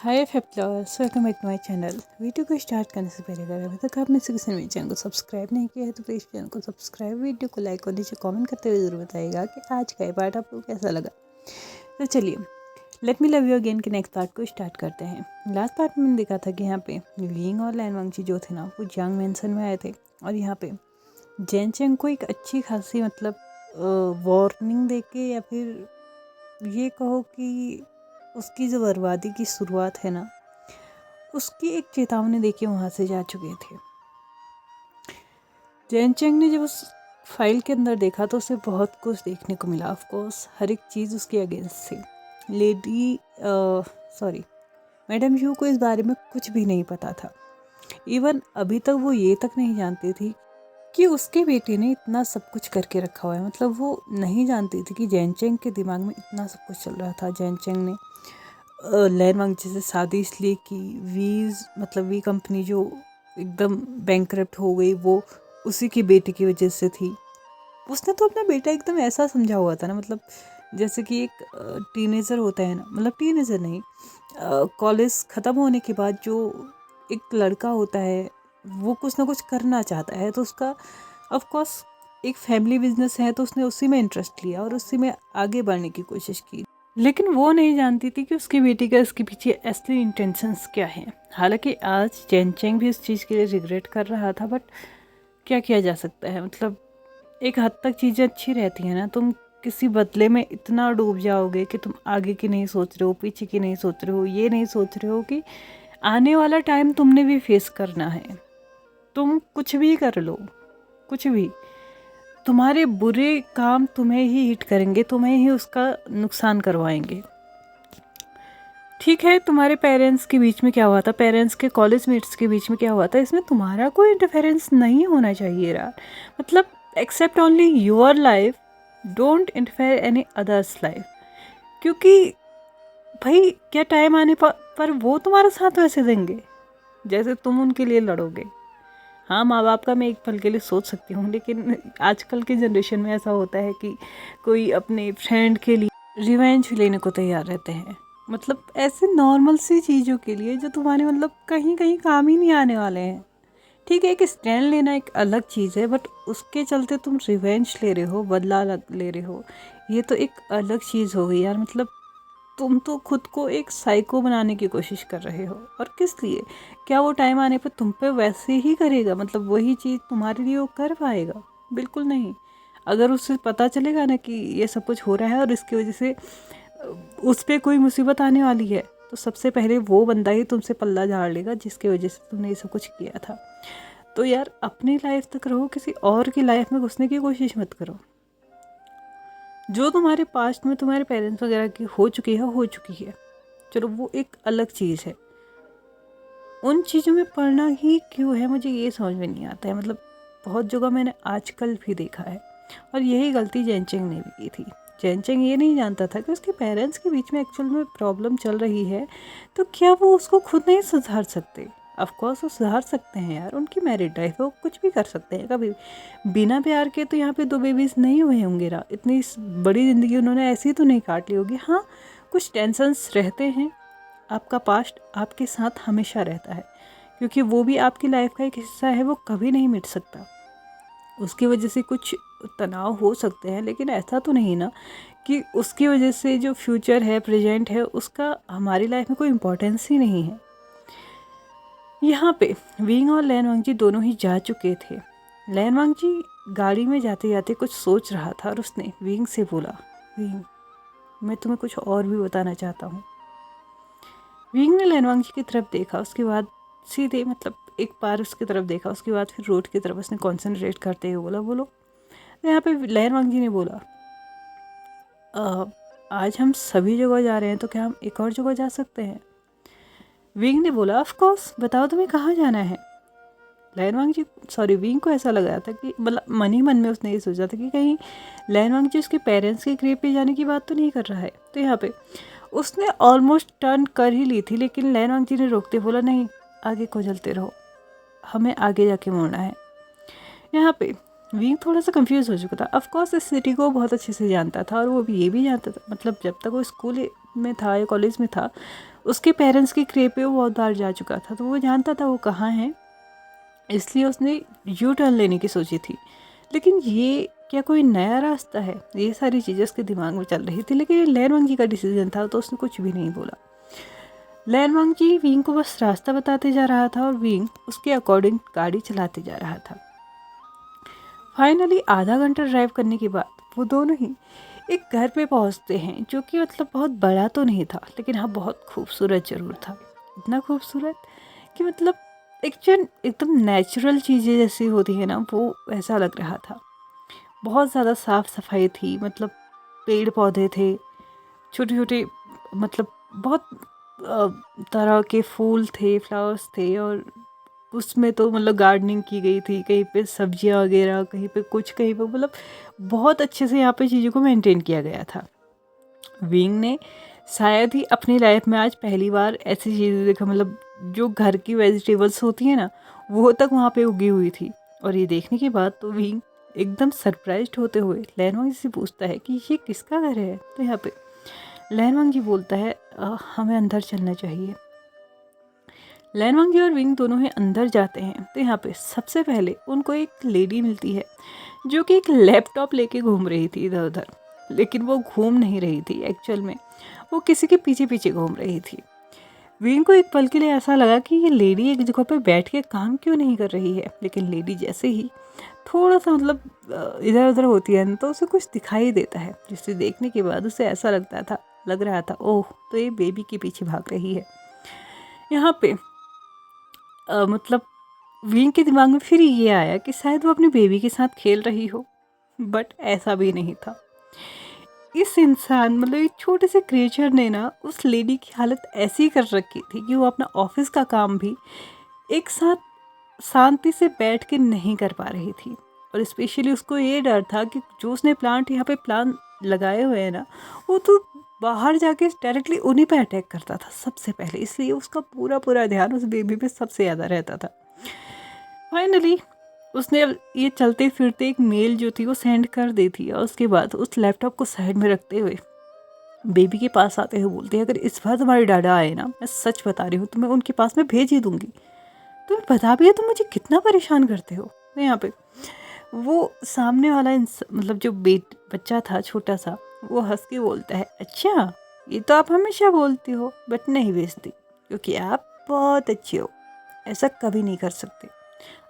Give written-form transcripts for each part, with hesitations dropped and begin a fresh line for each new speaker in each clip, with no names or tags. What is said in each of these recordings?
Hi flowers, welcome back to my channel. Video को start करने से पहले अगर अभी तक आपने किसी ने मेरे चैनल को सब्सक्राइब नहीं किया है तो प्लीज़ चैनल को सब्सक्राइब, वीडियो को लाइक और नीचे कमेंट करते हुए ज़रूर बताइएगा कि आज का ये पार्ट आपको कैसा लगा। तो चलिए, let me love you again के नेक्स्ट पार्ट को स्टार्ट करते हैं। लास्ट पार्ट में मैंने देखा था कि यहाँ पे विंग और लैन वांगजी जो थे ना वो जियांग मैंसन में आए थे और यहाँ पे जैन चेंग को एक अच्छी खासी मतलब वार्निंग दे के या फिर ये कहो कि उसकी जो बर्बादी की शुरुआत है ना उसकी एक चेतावनी देके वहाँ से जा चुके थे। जैन चेंग ने जब उस फाइल के अंदर देखा तो उसे बहुत कुछ देखने को मिला। ऑफ कोर्स हर एक चीज़ उसके अगेंस्ट थी। मैडम यू को इस बारे में कुछ भी नहीं पता था। इवन अभी तक वो ये तक नहीं जानती थी कि उसके बेटे ने इतना सब कुछ करके रखा हुआ है। मतलब वो नहीं जानती थी कि जैन चेंग के दिमाग में इतना सब कुछ चल रहा था। जैन चेंग ने लैन वांगजी से शादी इसलिए की, वी कंपनी जो एकदम बैंकरप्ट हो गई वो उसी की बेटी की वजह से थी। उसने तो अपना बेटा एकदम ऐसा समझा हुआ था ना, मतलब जैसे कि एक टीनेजर होता है ना, मतलब टीनेजर नहीं, कॉलेज ख़त्म होने के बाद जो एक लड़का होता है वो कुछ ना कुछ करना चाहता है तो उसका ऑफ कोर्स एक फैमिली बिजनेस है तो उसने उसी में इंटरेस्ट लिया और उसी में आगे बढ़ने की कोशिश की। लेकिन वो नहीं जानती थी कि उसकी बेटी का इसके पीछे असली इंटेंशंस क्या हैं। हालांकि आज जैन चेंग भी इस चीज़ के लिए रिग्रेट कर रहा था, बट क्या किया जा सकता है। मतलब एक हद तक चीज़ें अच्छी रहती हैं ना, तुम किसी बदले में इतना डूब जाओगे कि तुम आगे की नहीं सोच रहे हो, पीछे की नहीं सोच रहे हो, ये नहीं सोच रहे हो कि आने वाला टाइम तुमने भी फेस करना है। तुम कुछ भी कर लो, कुछ भी, तुम्हारे बुरे काम तुम्हें ही हिट करेंगे, तुम्हें ही उसका नुकसान करवाएंगे। ठीक है, तुम्हारे पेरेंट्स के बीच में क्या हुआ था, पेरेंट्स के कॉलेज मेट्स के बीच में क्या हुआ था, इसमें तुम्हारा कोई इंटरफेरेंस नहीं होना चाहिए यार। मतलब accept only your life, don't interfere any others life. क्योंकि भाई क्या टाइम आने पर वो तुम्हारा साथ वैसे देंगे जैसे तुम उनके लिए लड़ोगे। हाँ, माँ बाप का मैं एक पल के लिए सोच सकती हूँ, लेकिन आजकल की जनरेशन में ऐसा होता है कि कोई अपने फ्रेंड के लिए रिवेंज लेने को तैयार रहते हैं। मतलब ऐसे नॉर्मल सी चीज़ों के लिए जो तुम्हारे मतलब कहीं कहीं काम ही नहीं आने वाले हैं। ठीक है, एक स्टैंड लेना एक अलग चीज़ है, बट उसके चलते तुम रिवेंज ले रहे हो, बदला ले रहे हो, ये तो एक अलग चीज़ हो गई यार। मतलब तुम तो खुद को एक साइको बनाने की कोशिश कर रहे हो, और किस लिए? क्या वो टाइम आने पर तुम पे वैसे ही करेगा? मतलब वही चीज़ तुम्हारे लिए वो कर पाएगा? बिल्कुल नहीं। अगर उसे पता चलेगा ना कि ये सब कुछ हो रहा है और इसकी वजह से उस पर कोई मुसीबत आने वाली है, तो सबसे पहले वो बंदा ही तुमसे पल्ला झाड़ लेगा जिसकी वजह से तुमने ये सब कुछ किया था। तो यार अपनी लाइफ तक रहो, किसी और की लाइफ में घुसने की कोशिश मत करो। जो तुम्हारे पास्ट में तुम्हारे पेरेंट्स वगैरह की हो चुकी है, चलो वो एक अलग चीज़ है। उन चीज़ों में पढ़ना ही क्यों है, मुझे ये समझ में नहीं आता है। मतलब बहुत जगह मैंने आजकल भी देखा है, और यही गलती जैन चेंग ने भी की थी। जैन चेंग ये नहीं जानता था कि उसके पेरेंट्स के बीच में एक्चुअल में प्रॉब्लम चल रही है, तो क्या वो उसको खुद नहीं सुधार सकते? ऑफकोर्स वो सुधार सकते हैं यार, उनकी मैरिड लाइफ है, वो कुछ भी कर सकते हैं। कभी बिना प्यार के तो यहाँ पे 2 बेबीज़ नहीं हुए होंगे ना, इतनी बड़ी ज़िंदगी उन्होंने ऐसी तो नहीं काट ली होगी। हाँ, कुछ टेंशन्स रहते हैं, आपका पास्ट आपके साथ हमेशा रहता है, क्योंकि वो भी आपकी लाइफ का एक हिस्सा है, वो कभी नहीं मिट सकता। उसकी वजह से कुछ तनाव हो सकते हैं, लेकिन ऐसा तो नहीं ना कि उसकी वजह से जो फ्यूचर है, प्रेजेंट है, उसका हमारी लाइफ में कोई इम्पोर्टेंस ही नहीं है। यहाँ पे विंग और लैन वांगजी दोनों ही जा चुके थे। लैन वांगजी गाड़ी में जाते जाते कुछ सोच रहा था और उसने विंग से बोला, विंग मैं तुम्हें कुछ और भी बताना चाहता हूँ। विंग ने लैन वांगजी की तरफ देखा, उसके बाद सीधे मतलब एक बार उसकी तरफ देखा, उसके बाद फिर रोड की तरफ उसने कॉन्सेंट्रेट करते हुए बोला, बोलो। तो यहाँ पे लैन वांगजी ने बोला, आज हम सभी जगह जा रहे हैं, तो क्या हम एक और जगह जा सकते हैं? विंग ने बोला, ऑफ कोर्स, बताओ तुम्हें कहाँ जाना है। विंग को ऐसा लग रहा था कि मतलब मन ही मन में उसने ये सोचा था कि कहीं लैन वांगजी उसके पेरेंट्स के ग्रेव पे जाने की बात तो नहीं कर रहा है। तो यहाँ पे उसने ऑलमोस्ट टर्न कर ही ली थी, लेकिन लैन वांगजी ने रोकते बोला, नहीं, आगे को चलते रहो, हमें आगे जाके मुड़ना है। यहाँ पे विंग थोड़ा सा कंफ्यूज हो चुका था। ऑफ कोर्स इस सिटी को बहुत अच्छे से जानता था, और वो भी ये भी जानता था, मतलब जब तक वो स्कूल में था या कॉलेज में था, उसके पेरेंट्स के क्रेब पे वो बहुत बार जा चुका था, तो वो जानता था वो कहाँ है, इसलिए उसने यू टर्न लेने की सोची थी। लेकिन ये क्या कोई नया रास्ता है, ये सारी चीज़ें उसके दिमाग में चल रही थी। लेकिन ये लैनवांग जी का डिसीजन था, तो उसने कुछ भी नहीं बोला। लैनवांग जी विंग को बस रास्ता बताते जा रहा था और विंग उसके अकॉर्डिंग गाड़ी चलाते जा रहा था। फाइनली आधा घंटा ड्राइव करने के बाद वो दोनों ही एक घर पे पहुंचते हैं, जो कि मतलब बहुत बड़ा तो नहीं था, लेकिन हाँ बहुत खूबसूरत ज़रूर था। इतना खूबसूरत कि मतलब एकदम नेचुरल चीज़ें जैसी होती है ना, वो ऐसा लग रहा था। बहुत ज़्यादा साफ़ सफाई थी, मतलब पेड़ पौधे थे, छोटे छोटे, मतलब बहुत अ, तरह के फूल थे, फ्लावर्स थे, और उसमें तो मतलब गार्डनिंग की गई थी, कहीं पे सब्जियां वगैरह, कहीं पे कुछ, कहीं पे मतलब बहुत अच्छे से यहाँ पे चीज़ों को मेंटेन किया गया था। विंग ने शायद ही अपनी लाइफ में आज पहली बार ऐसी चीज़ें देखा, मतलब जो घर की वेजिटेबल्स होती हैं ना, वो तक वहाँ पे उगी हुई थी। और ये देखने के बाद तो विंग एकदम सरप्राइज्ड होते हुए लैनवांग से पूछता है कि ये किसका घर है। तो यहाँ पे लैनवांग जी बोलता है हमें अंदर चलना चाहिए। लैनवांग जी और विंग दोनों ही अंदर जाते हैं, तो यहाँ पे सबसे पहले उनको एक लेडी मिलती है जो कि एक लैपटॉप लेके घूम रही थी इधर उधर। लेकिन वो घूम नहीं रही थी, एक्चुअल में वो किसी के पीछे पीछे घूम रही थी। विंग को एक पल के लिए ऐसा लगा कि ये लेडी एक जगह पे बैठ के काम क्यों नहीं कर रही है। लेकिन लेडी जैसे ही थोड़ा सा मतलब इधर उधर होती है तो उसे कुछ दिखाई देता है, जिसे देखने के बाद उसे ऐसा लग रहा था ओह, तो ये बेबी के पीछे भाग रही है। यहाँ पे मतलब विंग के दिमाग में फिर ये आया कि शायद वो अपनी बेबी के साथ खेल रही हो, बट ऐसा भी नहीं था। इस इंसान मतलब एक छोटे से क्रिएचर ने ना उस लेडी की हालत ऐसी कर रखी थी कि वो अपना ऑफिस का काम भी एक साथ शांति से बैठ के नहीं कर पा रही थी। और स्पेशली उसको ये डर था कि जो उसने प्लांट लगाए हुए हैं ना, वो तो बाहर जाके डायरेक्टली उन्हीं पे अटैक करता था सबसे पहले, इसलिए उसका पूरा पूरा ध्यान उस बेबी पे सबसे ज़्यादा रहता था। फाइनली उसने ये चलते फिरते एक मेल जो थी वो सेंड कर दी थी, और उसके बाद उस लैपटॉप को साइड में रखते हुए बेबी के पास आते हुए बोलते हैं अगर इस बार तुम्हारी डाडा आए ना, मैं सच बता रही हूँ, तो मैं उनके पास में भेज ही दूंगी। तुम्हें पता भी है तुम मुझे कितना परेशान करते हो। तो यहाँ पे वो सामने वाला मतलब जो बच्चा था छोटा सा, वो हंस के बोलता है अच्छा ये तो आप हमेशा बोलती हो बट नहीं भेजती, क्योंकि आप बहुत अच्छे हो, ऐसा कभी नहीं कर सकते।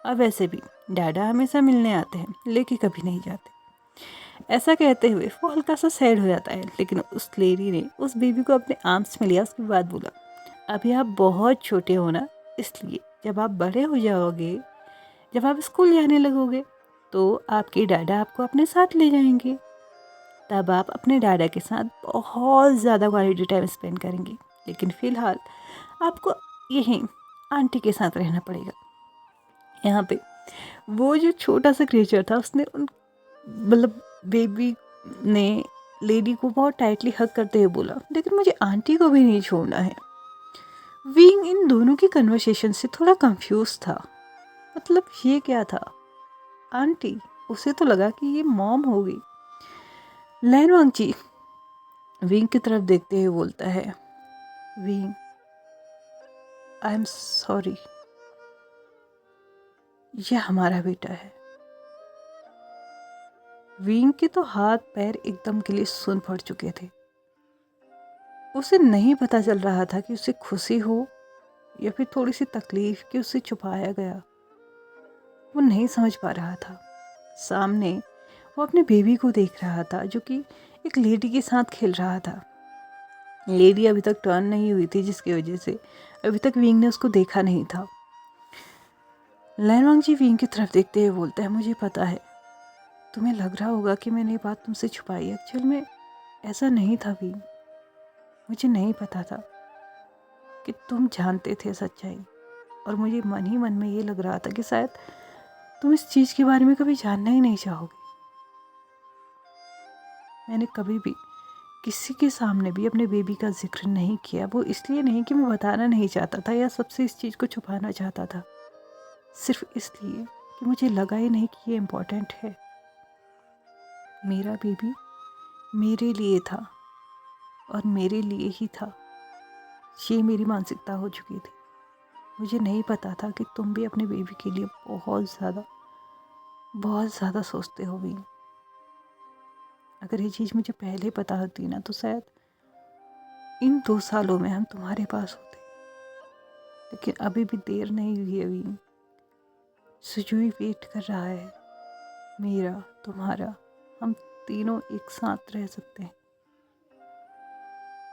और वैसे भी डाडा हमेशा मिलने आते हैं, लेके कभी नहीं जाते। ऐसा कहते हुए वो हल्का सा सैड हो जाता है, लेकिन उस लेडी ने उस बेबी को अपने आर्म्स में लिया। उसके बाद बोला अभी आप बहुत छोटे हो ना, इसलिए जब आप बड़े हो जाओगे, जब आप स्कूल जाने लगोगे, तो आपके डाडा आपको अपने साथ ले जाएंगे। तब आप अपने डाडा के साथ बहुत ज़्यादा क्वालिटी टाइम स्पेंड करेंगे। लेकिन फ़िलहाल आपको यहीं आंटी के साथ रहना पड़ेगा। यहाँ पे वो जो छोटा सा क्रिएचर था, उसने उन मतलब बेबी ने लेडी को बहुत टाइटली हग करते हुए बोला लेकिन मुझे आंटी को भी नहीं छोड़ना है। विंग इन दोनों की कन्वर्सेशन से थोड़ा कंफ्यूज था, मतलब ये क्या था आंटी, उसे तो लगा कि ये मॉम होगी। लैनवांग जी विंग की तरफ देखते हुए बोलता है विंग आई एम सॉरी, यह हमारा बेटा है। विंग के तो हाथ पैर एकदम के लिए सुन पड़ चुके थे। उसे नहीं पता चल रहा था कि उसे खुशी हो या फिर थोड़ी सी तकलीफ कि उसे छुपाया गया, वो नहीं समझ पा रहा था। सामने वो अपने बेबी को देख रहा था जो कि एक लेडी के साथ खेल रहा था। लेडी अभी तक टर्न नहीं हुई थी, जिसकी वजह से अभी तक विंग ने उसको देखा नहीं था। लैनवांग जी विंग की तरफ देखते हुए बोलता है मुझे पता है तुम्हें लग रहा होगा कि मैंने ये बात तुमसे छुपाई, एक्चुअल में ऐसा नहीं था विंग। मुझे नहीं पता था कि तुम जानते थे सच्चाई, और मुझे मन ही मन में ये लग रहा था कि शायद तुम इस चीज़ के बारे में कभी जानना ही नहीं चाहोगे। मैंने कभी भी किसी के सामने भी अपने बेबी का जिक्र नहीं किया, वो इसलिए नहीं कि मैं बताना नहीं चाहता था या सबसे इस चीज़ को छुपाना चाहता था, सिर्फ इसलिए कि मुझे लगा ही नहीं कि ये इम्पोर्टेंट है। मेरा बेबी मेरे लिए था, और मेरे लिए ही था, ये मेरी मानसिकता हो चुकी थी। मुझे नहीं पता था कि तुम भी अपने बेबी के लिए बहुत ज़्यादा सोचते हो भी। अगर ये चीज़ मुझे पहले पता होती ना तो शायद इन 2 सालों में हम तुम्हारे पास होते। लेकिन अभी भी देर नहीं हुई अभी। सुजुई वेट कर रहा है, मेरा, तुम्हारा। हम तीनों एक साथ रह सकते हैं।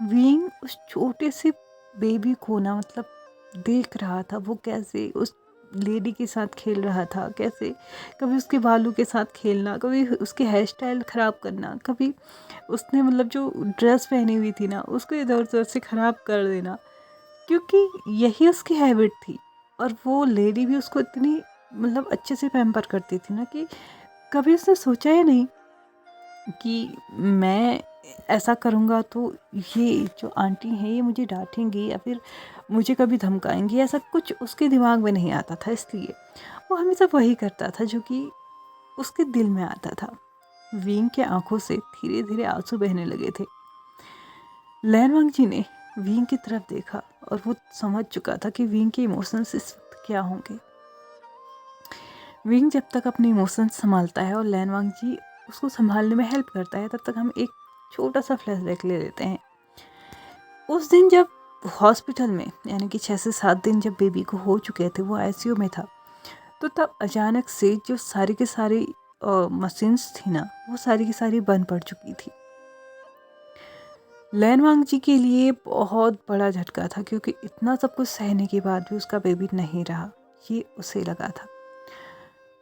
वीइंग उस छोटे से बेबी को ना मतलब देख रहा था, वो कैसे उस लेडी के साथ खेल रहा था, कैसे कभी उसके बालों के साथ खेलना, कभी उसके हेयर स्टाइल ख़राब करना, कभी उसने मतलब जो ड्रेस पहनी हुई थी ना उसको इधर उधर से ख़राब कर देना, क्योंकि यही उसकी हैबिट थी। और वो लेडी भी उसको इतनी मतलब अच्छे से पैम्पर करती थी ना कि कभी उसने सोचा ही नहीं कि मैं ऐसा करूँगा तो ये जो आंटी हैं ये मुझे डांटेंगी या फिर मुझे कभी धमकाएंगी, ऐसा कुछ उसके दिमाग में नहीं आता था। इसलिए वो हमेशा वही करता था जो कि उसके दिल में आता था। विंग के आंखों से धीरे धीरे आंसू बहने लगे थे। लैनवांग जी ने विंग की तरफ देखा और वो समझ चुका था कि विंग के इमोशंस इस वक्त क्या होंगे। विंग जब तक अपने इमोशंस संभालता है और लैनवांग जी उसको संभालने में हेल्प करता है, तब तक हम एक छोटा सा फ्लैशबैक ले लेते हैं। उस दिन जब हॉस्पिटल में यानी कि 6 से 7 दिन जब बेबी को हो चुके थे, वो आईसीयू में था, तो तब अचानक से जो सारी की सारी मशीन्स थी ना वो सारी की सारी बंद पड़ चुकी थी। लैनवांग जी के लिए बहुत बड़ा झटका था, क्योंकि इतना सब कुछ सहने के बाद भी उसका बेबी नहीं रहा, ये उसे लगा था।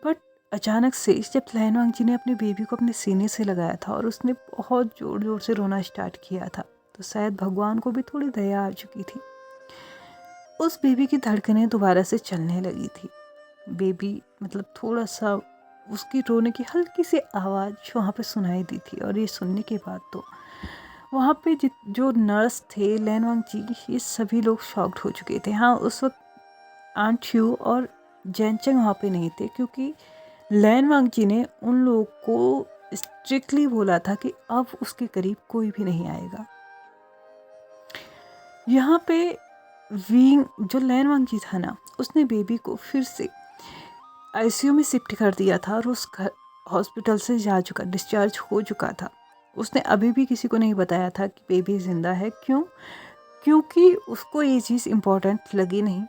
बट अचानक से जब लैनवांग जी ने अपने बेबी को अपने सीने से लगाया था और उसने बहुत ज़ोर ज़ोर से रोना स्टार्ट किया था, तो शायद भगवान को भी थोड़ी दया आ चुकी थी। उस बेबी की धड़कनें दोबारा से चलने लगी थी। बेबी मतलब थोड़ा सा उसकी रोने की हल्की सी आवाज़ वहाँ पे सुनाई दी थी। और ये सुनने के बाद तो वहाँ पे जो नर्स थे, लैनवांग जी, ये सभी लोग शॉक्ड हो चुके थे। हाँ, उस वक्त आंट ह्यू और जैनचंग वहाँ पे नहीं थे, क्योंकि लैनवांग जी ने उन लोगों को स्ट्रिक्टली बोला था कि अब उसके करीब कोई भी नहीं आएगा। यहाँ पे विंग जो लैनवांग जी था ना, उसने बेबी को फिर से आईसीयू में शिफ्ट कर दिया था और उस हॉस्पिटल से डिस्चार्ज हो चुका था। उसने अभी भी किसी को नहीं बताया था कि बेबी ज़िंदा है। क्यों? क्योंकि उसको ये चीज़ इम्पोर्टेंट लगी नहीं।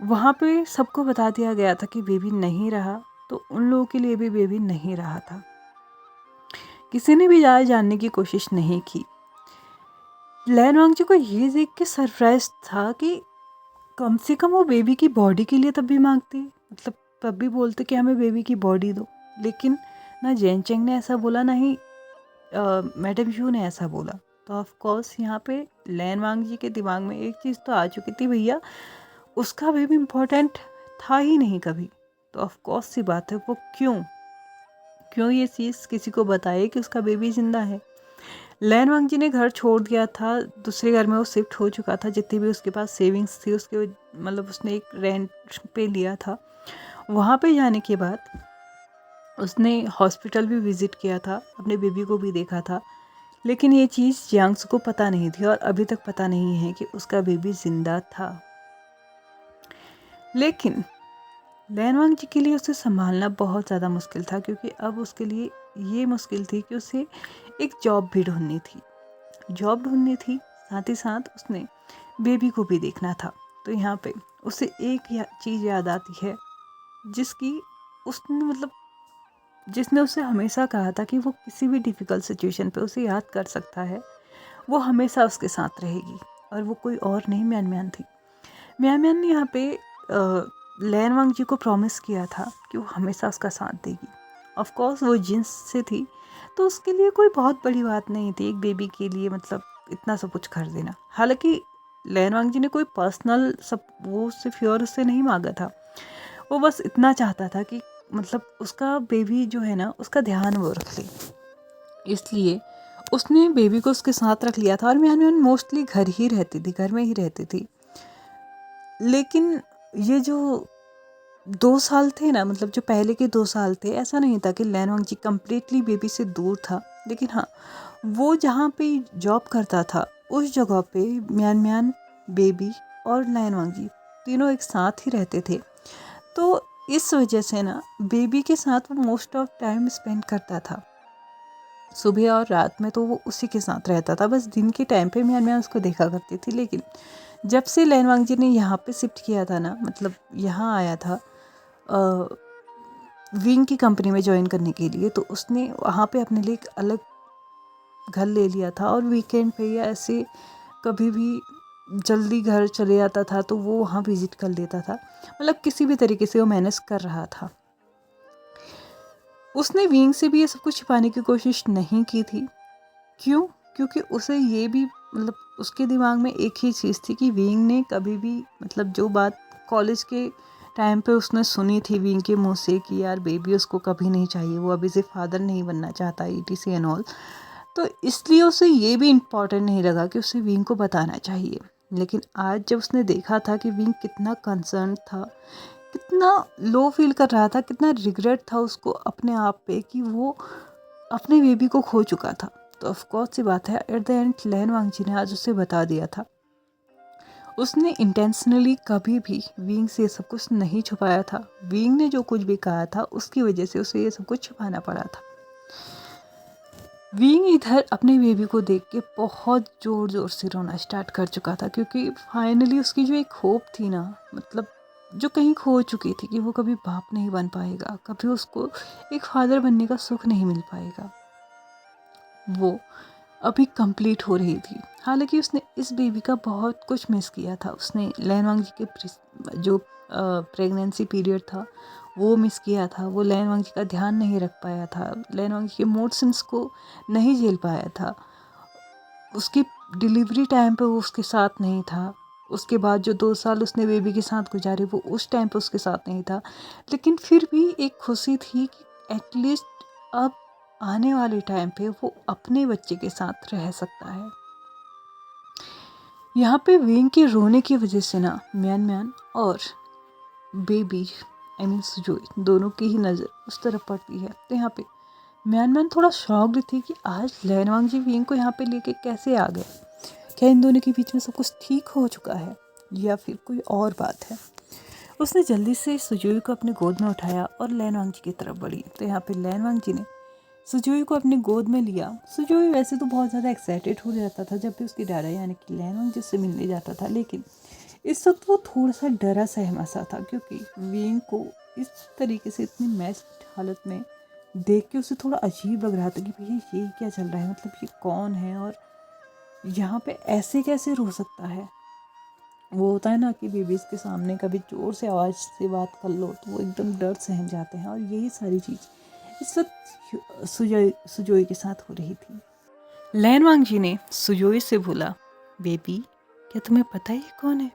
वहाँ पे सबको बता दिया गया था कि बेबी नहीं रहा, तो उन लोगों के लिए भी बेबी नहीं रहा था। किसी ने भी ज़्यादा जानने की कोशिश नहीं की। लैनवांग जी को ये देख के सरप्राइज था कि कम से कम वो बेबी की बॉडी के लिए तब भी मांगते, मतलब तब भी बोलते कि हमें बेबी की बॉडी दो। लेकिन ना जैनचंग ने ऐसा बोला, ना ही मैडम यू ने ऐसा बोला। तो ऑफ कोर्स यहाँ पे लैनवांग जी के दिमाग में एक चीज़ तो आ चुकी थी, भैया उसका बेबी इम्पोर्टेंट था ही नहीं कभी। तो ऑफ कोर्स सी बात है, वो क्यों ये चीज़ किसी को बताए कि उसका बेबी ज़िंदा है। लैनवांग जी ने घर छोड़ दिया था, दूसरे घर में वो शिफ्ट हो चुका था। जितनी भी उसके पास सेविंग्स थी उसके मतलब उसने एक रेंट पे लिया था। वहाँ पे जाने के बाद उसने हॉस्पिटल भी विज़िट किया था, अपने बेबी को भी देखा था। लेकिन ये चीज़ जियांग्सू को पता नहीं थी और अभी तक पता नहीं है कि उसका बेबी ज़िंदा था। लेकिन लैनवांग जी के लिए उसे संभालना बहुत ज़्यादा मुश्किल था, क्योंकि अब उसके लिए ये मुश्किल थी कि उसे एक जॉब भी ढूंढनी थी, साथ ही साथ उसने बेबी को भी देखना था। तो यहाँ पे उसे एक चीज़ याद आती है जिसने उसे हमेशा कहा था कि वो किसी भी डिफ़िकल्ट सिचुएशन पे उसे याद कर सकता है, वो हमेशा उसके साथ रहेगी। और वो कोई और नहीं, म्यान थी। म्यान ने यहाँ पे लैनवांग जी को प्रॉमिस किया था कि वो हमेशा उसका साथ देगी। ऑफ कोर्स वो जींस से थी, तो उसके लिए कोई बहुत बड़ी बात नहीं थी एक बेबी के लिए मतलब इतना सब कुछ कर देना। हालांकि लैनवांग जी ने कोई पर्सनल सब वो उससे फ्योर उससे नहीं मांगा था। वो बस इतना चाहता था कि मतलब उसका बेबी जो है ना उसका ध्यान वो रख ले, इसलिए उसने बेबी को उसके साथ रख लिया था। और म्यान मोस्टली घर में ही रहती थी। लेकिन ये जो 2 साल थे ना, मतलब जो पहले के 2 साल थे, ऐसा नहीं था कि लैनवांग जी कम्प्लीटली बेबी से दूर था। लेकिन हाँ, वो जहाँ पे जॉब करता था उस जगह पे म्यान म्यान, बेबी और लैन वांगजी तीनों एक साथ ही रहते थे। तो इस वजह से ना बेबी के साथ वो मोस्ट ऑफ टाइम स्पेंड करता था। सुबह और रात में तो वो उसी के साथ रहता था, बस दिन के टाइम पे म्यान म्यान उसको देखा करती थी। लेकिन जब से लैन वांगजी ने यहाँ पे शिफ्ट किया था ना, मतलब यहाँ आया था विंग की कंपनी में ज्वाइन करने के लिए, तो उसने वहाँ पे अपने लिए एक अलग घर ले लिया था और वीकेंड पे या ऐसे कभी भी जल्दी घर चले जाता था तो वो वहाँ विजिट कर लेता था। मतलब किसी भी तरीके से वो मैनेज कर रहा था। उसने विंग से भी ये सब कुछ छिपाने की कोशिश नहीं की थी। क्यों? क्योंकि उसे ये भी मतलब उसके दिमाग में एक ही चीज़ थी कि विंग ने कभी भी मतलब जो बात कॉलेज के टाइम पे उसने सुनी थी विंग के मुंह से कि यार बेबी उसको कभी नहीं चाहिए, वो अभी से फादर नहीं बनना चाहता, ETC एंड ऑल, तो इसलिए उसे ये भी इम्पॉर्टेंट नहीं लगा कि उसे विंग को बताना चाहिए। लेकिन आज जब उसने देखा था कि विंग कितना कंसर्न था, कितना लो फील कर रहा था, कितना रिग्रेट था उसको अपने आप पे कि वो अपने बेबी को खो चुका था, तो ऑफकोर्स सी बात है एट द एंड लैन वांगजी ने आज उसे बता दिया था। उसने इंटेंशनली कभी भी विंग से ये सब कुछ नहीं छुपाया था। विंग ने जो कुछ भी कहा था उसकी वजह से उसे ये सब कुछ छुपाना पड़ा था। विंग इधर अपने बेबी को देख के बहुत ज़ोर ज़ोर से रोना स्टार्ट कर चुका था, क्योंकि फाइनली उसकी जो एक होप थी ना, मतलब जो कहीं खो चुकी थी कि वो कभी बाप नहीं बन पाएगा, कभी उसको एक फादर बनने का सुख नहीं मिल पाएगा, वो अभी कंप्लीट हो रही थी। हालांकि उसने इस बेबी का बहुत कुछ मिस किया था। उसने लैन वांगजी के जो प्रेगनेंसी पीरियड था वो मिस किया था। वो लैन वांगजी का ध्यान नहीं रख पाया था, लैन वांगजी के इमोशंस को नहीं झेल पाया था। उसकी डिलीवरी टाइम पे वो उसके साथ नहीं था। उसके बाद जो 2 साल उसने बेबी के साथ गुजारे वो उस टाइम पे उसके साथ नहीं था। लेकिन फिर भी एक खुशी थी कि एटलीस्ट अब आने वाले टाइम पे वो अपने बच्चे के साथ रह सकता है। यहाँ पे विंग के रोने की वजह से ना म्यान म्यान और बेबी सुजोई दोनों की ही नज़र उस तरफ पड़ती है। तो यहाँ पे म्यान म्यान थोड़ा शॉक्ड थी कि आज लैन वांगजी विंग को यहाँ पे लेके कैसे आ गए। क्या इन दोनों के बीच में सब कुछ ठीक हो चुका है या फिर कोई और बात है। उसने जल्दी से सुजोई को अपने गोद में उठाया और लैन वांगजी की तरफ बढ़ी। तो यहाँ पे लैन वांगजी ने सुजोई को अपने गोद में लिया। सुजोई वैसे तो बहुत ज़्यादा एक्साइटेड हो जाता था जब भी उसकी दादा यानी कि लैन वांगजी से मिलने जाता था, लेकिन इस वक्त वो थोड़ा सा डरा सहमा सा था, क्योंकि विंग को इस तरीके से इतनी मैच्ड हालत में देख के उसे थोड़ा अजीब लग रहा था कि भैया ये क्या चल रहा है, मतलब ये कौन है और यहाँ पे ऐसे कैसे रो सकता है। वो होता है ना कि बेबीज़ के सामने कभी जोर से आवाज़ से बात कर लो तो वो एकदम डर सहम जाते हैं, और यही सारी चीज़ इस वक्त सुजोई के साथ हो रही थी। लैन वांगजी ने सुजोई से बोला, बेबी क्या तुम्हें पता है ये कौन है?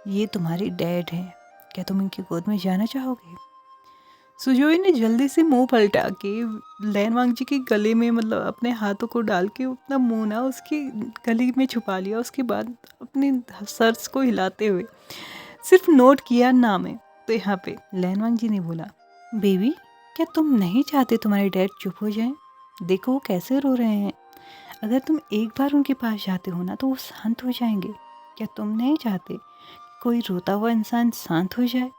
ये तुम्हारे डैड हैं, क्या तुम इनकी गोद में जाना चाहोगे? सुजोई ने जल्दी से मुंह पलटा के लैन वांगजी के गले में मतलब अपने हाथों को डाल के अपना मुंह ना उसके गले में छुपा लिया। उसके बाद अपने सर्स को हिलाते हुए सिर्फ नोट किया नाम है। तो यहाँ पे लैन वांगजी ने बोला, बेबी क्या तुम नहीं चाहते तुम्हारे डैड चुप हो जाएं? देखो वो कैसे रो रहे हैं। अगर तुम एक बार उनके पास जाते हो ना तो वो शांत हो जाएंगे। क्या तुम नहीं चाहते कोई रोता हुआ इंसान शांत हो जाए?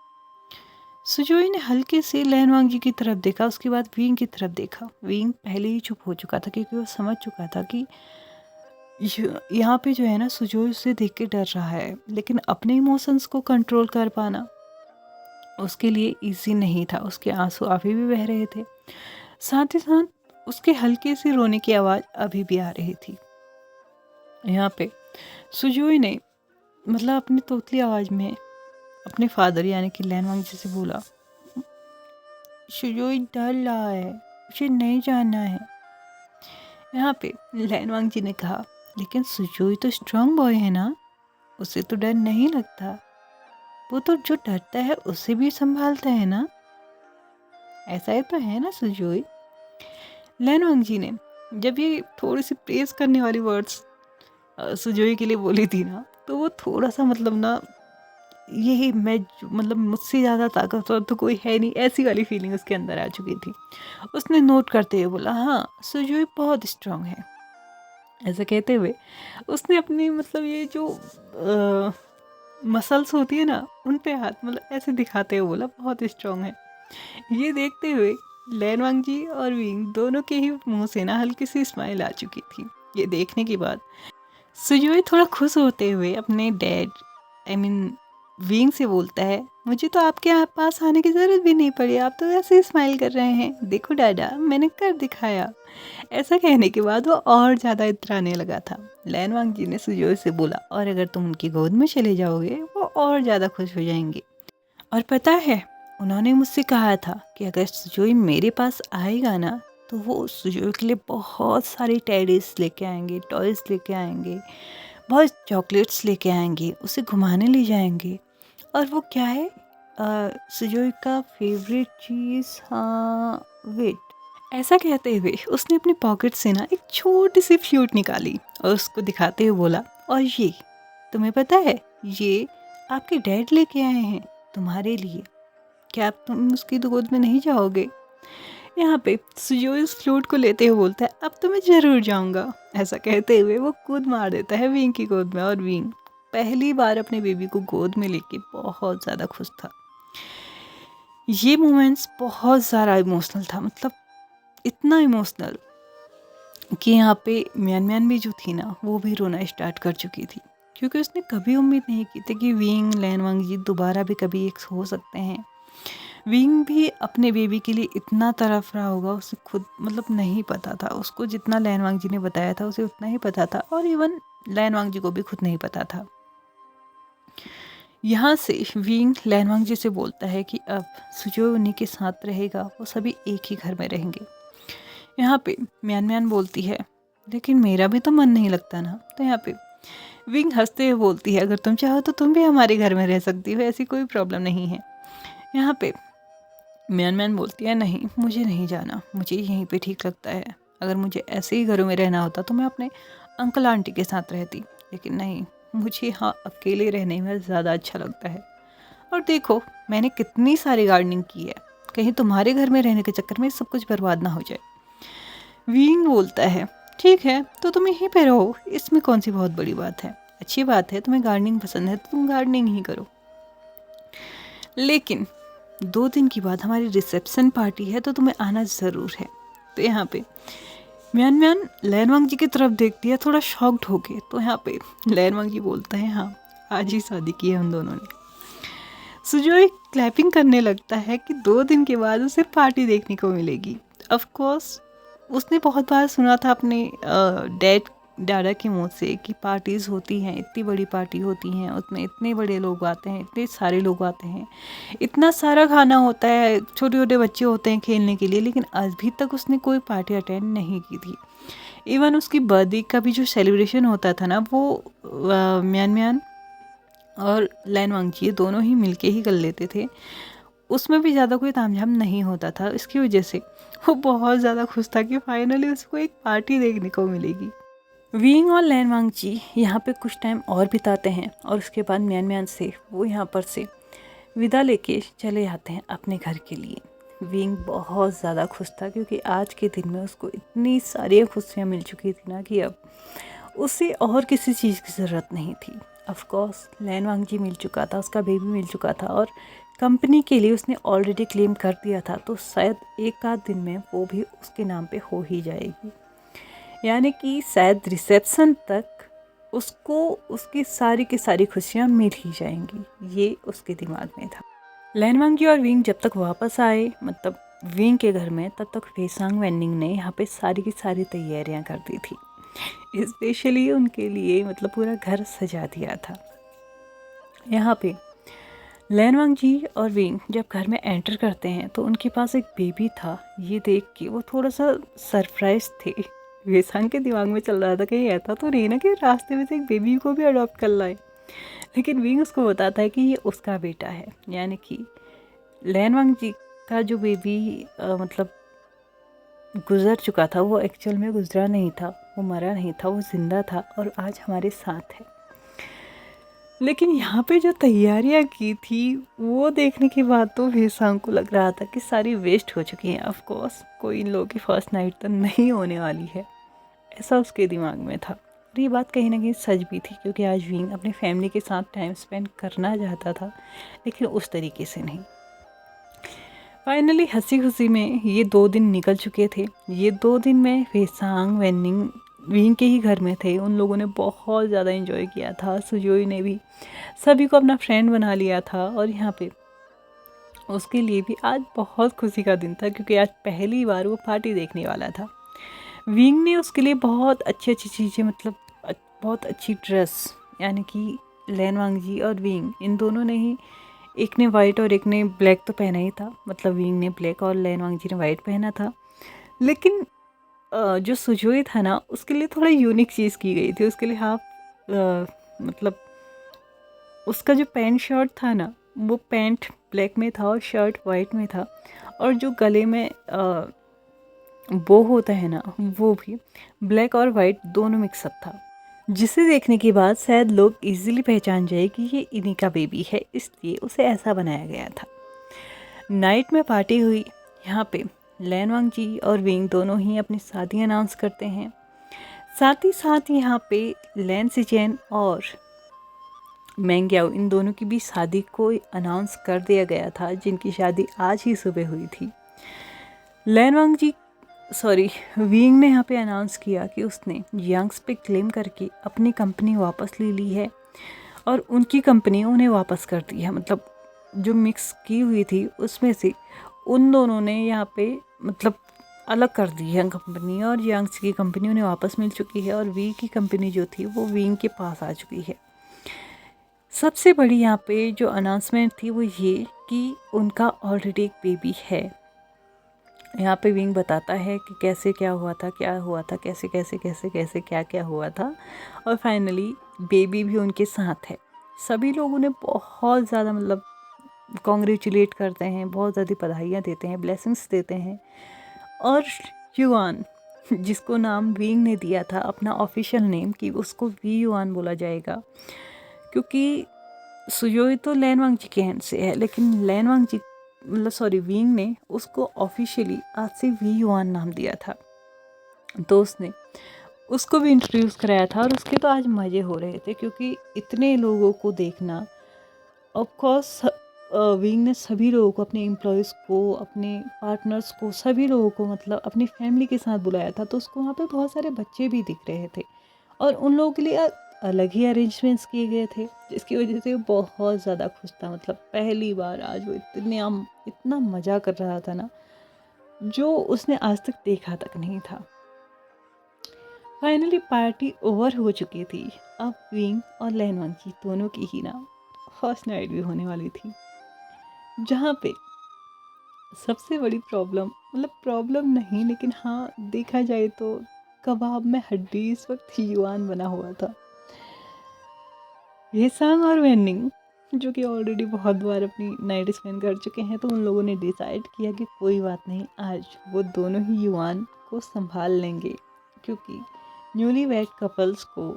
सुजोई ने हल्के से लैन वांगजी की तरफ देखा, उसके बाद विंग की तरफ देखा। विंग पहले ही चुप हो चुका था क्योंकि वो समझ चुका था कि यहाँ पे जो है ना सुजोई उसे देख के डर रहा है, लेकिन अपने इमोशंस को कंट्रोल कर पाना उसके लिए इजी नहीं था। उसके आंसू अभी भी बह रहे थे, साथ ही साथ उसके हल्के से रोने की आवाज़ अभी भी आ रही थी। यहाँ पे सुजोई ने मतलब अपनी तोतली आवाज़ में अपने फादर यानी कि लैन वांगजी से बोला, सुजोई डर रहा है, उसे नहीं जाना है। यहाँ पे लैन वांगजी ने कहा, लेकिन सुजोई तो स्ट्रांग बॉय है ना, उसे तो डर नहीं लगता, वो तो जो डरता है उसे भी संभालता है ना, ऐसा ही तो है ना सुजोई। लैन वांगजी ने जब ये थोड़ी सी प्रेस करने वाली वर्ड्स सुजोई के लिए बोली थी ना, तो वो थोड़ा सा मतलब ना यही मैं मतलब मुझसे ज़्यादा ताकतवर तो कोई है नहीं, ऐसी वाली फीलिंग उसके अंदर आ चुकी थी। उसने नोट करते हुए बोला, हाँ सुजोई बहुत स्ट्रांग है, ऐसा कहते हुए उसने अपनी मतलब ये जो मसल्स होती है ना उन पे हाथ मतलब ऐसे दिखाते हुए बोला बहुत स्ट्रांग है। ये देखते हुए लैन वांग जी और विंग दोनों के ही मुंह से ना हल्की सी स्माइल आ चुकी थी। ये देखने के बाद सुजोई थोड़ा खुश होते हुए अपने डैड विंग से बोलता है, मुझे तो आपके पास आने की ज़रूरत भी नहीं पड़ी, आप तो वैसे ही स्माइल कर रहे हैं, देखो डाडा मैंने कर दिखाया। ऐसा कहने के बाद वो और ज़्यादा इतराने लगा था। लैन वांग जी ने सुजोई से बोला, और अगर तुम उनकी गोद में चले जाओगे वो और ज़्यादा खुश हो जाएंगे। और पता है उन्होंने मुझसे कहा था कि अगर सुजोई मेरे पास आएगा ना तो वो सुजोई के लिए बहुत सारी टेडीज लेके आएंगे, टॉयज़ लेके आएंगे, बहुत चॉकलेट्स लेके आएंगे, उसे घुमाने ले जाएंगे। और वो क्या है सुजोई का फेवरेट चीज़, हाँ वेट। ऐसा कहते हुए उसने अपनी पॉकेट से ना एक छोटी सी फ्लूट निकाली और उसको दिखाते हुए बोला, और ये तुम्हें पता है ये आपके डैड लेके आए हैं तुम्हारे लिए, क्या तुम उसकी गोद में नहीं जाओगे? यहाँ पे सुजोई उस फ्लूट को लेते हुए बोलता है, अब तो मैं ज़रूर जाऊँगा। ऐसा कहते हुए वो कूद मार देता है विंग की गोद में और विंग पहली बार अपने बेबी को गोद में लेके बहुत ज़्यादा खुश था। ये मोमेंट्स बहुत ज़्यादा इमोशनल था, मतलब इतना इमोशनल कि यहाँ पे म्यान म्यान भी जो थी ना वो भी रोना स्टार्ट कर चुकी थी, क्योंकि उसने कभी उम्मीद नहीं की थी कि विंग लैन वांग जी दोबारा भी कभी एक हो सकते हैं। विंग भी अपने बेबी के लिए इतना तरफ रहा होगा, उसे खुद मतलब नहीं पता था। उसको जितना लैन वांग जी ने बताया था उसे उतना ही पता था, और इवन लैन वांग जी को भी खुद नहीं पता था। यहाँ से विंग लैन वांग जी से बोलता है कि अब सुजोई उन्हीं के साथ रहेगा, वो सभी एक ही घर में रहेंगे। यहाँ पे म्यान म्यान बोलती है, लेकिन मेरा भी तो मन नहीं लगता ना। तो यहाँ पे विंग हंसते हुए बोलती है, अगर तुम चाहो तो तुम भी हमारे घर में रह सकती हो, ऐसी कोई प्रॉब्लम नहीं है। यहाँ पे म्यान म्यान बोलती है, नहीं मुझे नहीं जाना, मुझे यहीं पे ठीक लगता है। अगर मुझे ऐसे ही घरों में रहना होता तो मैं अपने अंकल आंटी के साथ रहती, लेकिन नहीं, मुझे हाँ अकेले रहने में ज़्यादा अच्छा लगता है। और देखो मैंने कितनी सारी गार्डनिंग की है, कहीं तुम्हारे घर में रहने के चक्कर में सब कुछ बर्बाद ना हो जाए। विंग बोलता है, ठीक है तो तुम यहीं पे रहो, इसमें कौन सी बहुत बड़ी बात है, अच्छी बात है, तुम्हें गार्डनिंग पसंद है तो तुम गार्डनिंग ही करो। लेकिन 2 दिन के बाद हमारी रिसेप्शन पार्टी है तो तुम्हें आना ज़रूर है। तो यहाँ पे म्यान म्यान लैन वांग जी की तरफ देखती है थोड़ा शॉक्ड होके। तो यहाँ पे लैन वांग जी बोलता है, हाँ आज ही शादी की है हम दोनों ने। सुजोई क्लैपिंग करने लगता है कि 2 दिन के बाद उसे पार्टी देखने को मिलेगी। ऑफ कोर्स उसने बहुत बार सुना था अपने डाडा के मुंह से कि पार्टीज़ होती हैं, इतनी बड़ी पार्टी होती हैं, उसमें इतने बड़े लोग आते हैं, इतने सारे लोग आते हैं, इतना सारा खाना होता है, छोटे छोटे बच्चे होते हैं खेलने के लिए, लेकिन अभी तक उसने कोई पार्टी अटेंड नहीं की थी। इवन उसकी बर्थडे का भी जो सेलिब्रेशन होता था ना वो म्यान म्यान और लैन वांग जी दोनों ही मिलके ही कर लेते थे, उसमें भी ज़्यादा कोई तामझाम नहीं होता था। इसकी वजह से वो बहुत ज़्यादा खुश था कि फाइनली उसको एक पार्टी देखने को मिलेगी। विंग और लैन वांग जी यहाँ पे कुछ टाइम और बिताते हैं और उसके बाद म्यान म्यान से वो यहाँ पर से विदा लेके चले जाते हैं अपने घर के लिए। विंग बहुत ज़्यादा खुश था क्योंकि आज के दिन में उसको इतनी सारी खुशियाँ मिल चुकी थी ना कि अब उसे और किसी चीज़ की ज़रूरत नहीं थी। ऑफ कोर्स लैन वांग जी मिल चुका था, उसका बेबी मिल चुका था और कंपनी के लिए उसने ऑलरेडी क्लेम कर दिया था, तो शायद एक आध दिन में वो भी उसके नाम पे हो ही जाएगी। यानी कि शायद रिसेप्शन तक उसको उसकी सारी की सारी खुशियाँ मिल ही जाएंगी, ये उसके दिमाग में था। लैन वांग जी और विंग जब तक वापस आए, मतलब विंग के घर में, तब तक वेसांग वेनिंग ने यहाँ पे सारी की सारी तैयारियाँ कर दी थी, स्पेशली उनके लिए मतलब पूरा घर सजा दिया था। यहाँ पे लैन वांग जी और विंग जब घर में एंटर करते हैं तो उनके पास एक बेबी था। ये देख के वो थोड़ा सा सरप्राइज थे। वेसांग के दिमाग में चल रहा था कहीं ऐसा तो नहीं ना कि रास्ते में से एक बेबी को भी अडॉप्ट कर लाए, लेकिन विंग उसको बताता है कि ये उसका बेटा है। यानी कि लैन वांग जी का जो बेबी मतलब गुजर चुका था वो एक्चुअल में गुजरा नहीं था, वो मरा नहीं था, वो जिंदा था और आज हमारे साथ है। लेकिन यहाँ पे जो तैयारियाँ की थी वो देखने के बाद तो वेसांग को लग रहा था कि सारी वेस्ट हो चुकी हैं। ऑफ कोर्स कोई इन लोगों की फर्स्ट नाइट तो नहीं होने वाली है, ऐसा उसके दिमाग में था। और ये बात कहीं ना कहीं सच भी थी, क्योंकि आज विंग अपने फैमिली के साथ टाइम स्पेंड करना चाहता था, लेकिन उस तरीके से नहीं। फाइनली हंसी खुशी में ये 2 दिन निकल चुके थे। ये 2 दिन में फेसांग वेनिंग विंग के ही घर में थे। उन लोगों ने बहुत ज़्यादा एंजॉय किया था। सुजोई ने भी सभी को अपना फ्रेंड बना लिया था, और यहाँ पे उसके लिए भी आज बहुत खुशी का दिन था, क्योंकि आज पहली बार वो पार्टी देखने वाला था। विंग ने उसके लिए बहुत अच्छी अच्छी चीज़ें, मतलब बहुत अच्छी ड्रेस, यानी कि लैन वांगजी और विंग इन दोनों ने ही, एक ने वाइट और एक ने ब्लैक तो पहना ही था, मतलब विंग ने ब्लैक और लैन वांगजी ने वाइट पहना था। लेकिन जो सुजोई था ना, उसके लिए थोड़ा यूनिक चीज़ की गई थी। उसके लिए हाफ मतलब उसका जो पैंट शर्ट था ना, वो पैंट ब्लैक में था और शर्ट वाइट में था, और जो गले में बो होता है ना, वो भी ब्लैक और वाइट दोनों मिक्सअप था, जिसे देखने के बाद शायद लोग इजीली पहचान जाए कि ये इन्हीं का बेबी है, इसलिए उसे ऐसा बनाया गया था। नाइट में पार्टी हुई। यहाँ पे लैन वांगजी और विंग दोनों ही अपनी शादी अनाउंस करते हैं। साथ ही साथ यहाँ पे लैन सिचेन और मैंग्याओ इन दोनों की भी शादी को अनाउंस कर दिया गया था, जिनकी शादी आज ही सुबह हुई थी। लैन वांगजी विंग ने यहाँ पे अनाउंस किया कि उसने यंग्स पे क्लेम करके अपनी कंपनी वापस ले ली है, और उनकी कंपनी उन्हें वापस कर दी है। मतलब जो मिक्स की हुई थी उसमें से उन दोनों ने यहाँ पे मतलब अलग कर दी है कंपनी, और यंग्स की कंपनी उन्हें वापस मिल चुकी है, और वी की कंपनी जो थी वो विंग के पास आ चुकी है। सबसे बड़ी यहाँ पे जो अनाउंसमेंट थी वो ये कि उनका ऑलरेडी एक बेबी है। यहाँ पे विंग बताता है कि कैसे क्या हुआ था, कैसे कैसे कैसे कैसे क्या क्या हुआ था, और फाइनली बेबी भी उनके साथ है। सभी लोग उन्हें बहुत ज़्यादा मतलब कॉन्ग्रेचुलेट करते हैं, बहुत ज़्यादा बधाइयाँ देते हैं, ब्लेसिंग्स देते हैं। और युआन, जिसको नाम विंग ने दिया था अपना ऑफिशियल नेम, कि उसको वी युआन बोला जाएगा, क्योंकि सुजोई तो लैन वांगजी के हैंड से है, लेकिन लैन वांगजी विंग ने उसको ऑफिशियली आज से वी युआन नाम दिया था। तो उसने उसको भी इंट्रोड्यूस कराया था, और उसके तो आज मज़े हो रहे थे, क्योंकि इतने लोगों को देखना। ऑफ कोर्स विंग ने सभी लोगों को, अपने एम्प्लॉयज़ को, अपने पार्टनर्स को, सभी लोगों को मतलब अपनी फैमिली के साथ बुलाया था। तो उसको वहाँ पे बहुत सारे बच्चे भी दिख रहे थे, और उन लोगों के लिए अलग ही अरेंजमेंट्स किए गए थे, जिसकी वजह से वो बहुत ज़्यादा खुश था। मतलब पहली बार आज वो इतना मज़ा कर रहा था ना, जो उसने आज तक देखा तक नहीं था। फाइनली पार्टी ओवर हो चुकी थी। अब विंग और लैन वांगजी दोनों की ही ना फर्स्ट नाइट भी होने वाली थी, जहाँ पे सबसे बड़ी प्रॉब्लम नहीं, लेकिन हाँ देखा जाए तो कबाब में हड्डी इस वक्त युआन बना हुआ था। येसांग और वेनिंग, जो कि ऑलरेडी बहुत बार अपनी नाइट स्पेंड कर चुके हैं, तो उन लोगों ने डिसाइड किया कि कोई बात नहीं, आज वो दोनों ही युआन को संभाल लेंगे, क्योंकि न्यूली वेड कपल्स को